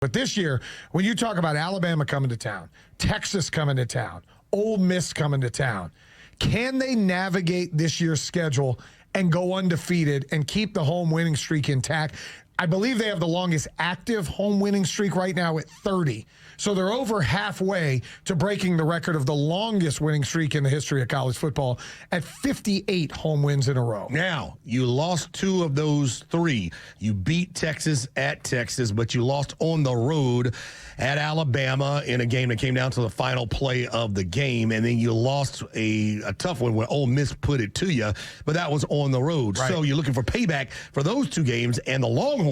But this year, when you talk about Alabama coming to town, Texas coming to town, Ole Miss coming to town, can they navigate this year's schedule and go undefeated and keep the home winning streak intact? I believe they have the longest active home winning streak right now at 30. So they're over halfway to breaking the record of the longest winning streak in the history of college football at 58 home wins in a row. Now, you lost 2 of those 3. You beat Texas at Texas, but you lost on the road at Alabama in a game that came down to the final play of the game. And then you lost a tough one where Ole Miss put it to you, but that was on the road. Right. So you're looking for payback for those 2 games, and the Longhorns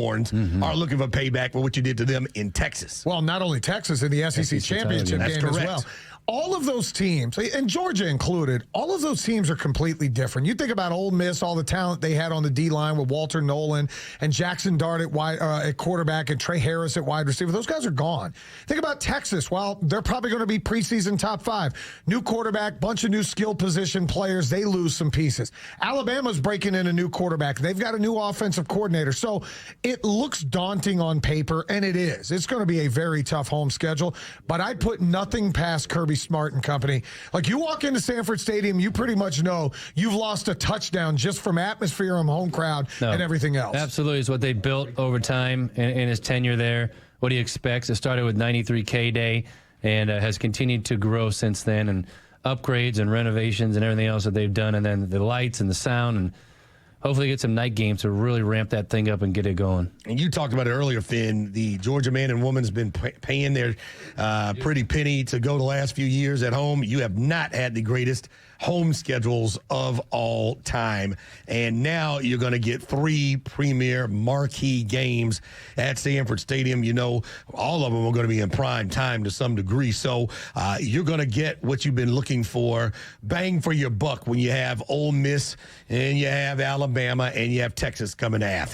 are looking for payback for what you did to them in Texas. Well, not only Texas, in the SEC championship game as well. All of those teams, and Georgia included, all of those teams are completely different. You think about Ole Miss, all the talent they had on the D-line with Walter Nolan and Jackson Dart at quarterback and Trey Harris at wide receiver. Those guys are gone. Think about Texas. Well, they're probably going to be preseason top 5. New quarterback, bunch of new skill position players. They lose some pieces. Alabama's breaking in a new quarterback. They've got a new offensive coordinator. So it looks daunting on paper, and it is. It's going to be a very tough home schedule, but I put nothing past Kirby Smart and company. Like, you walk into Sanford Stadium, you pretty much know you've lost a touchdown just from atmosphere and home crowd and everything else. Absolutely. It's what they built over time in his tenure there, what he expects. It started with 93K Day and has continued to grow since then, and upgrades and renovations and everything else that they've done, and then the lights and the sound, and hopefully get some night games to really ramp that thing up and get it going. And you talked about it earlier, Finn. The Georgia man and woman has been paying their pretty penny to go the last few years at home. You have not had the greatest home schedules of all time. And now you're going to get 3 premier marquee games at Sanford Stadium. You know, all of them are going to be in prime time to some degree. So you're going to get what you've been looking for, bang for your buck, when you have Ole Miss and you have Alabama and you have Texas coming to Athens.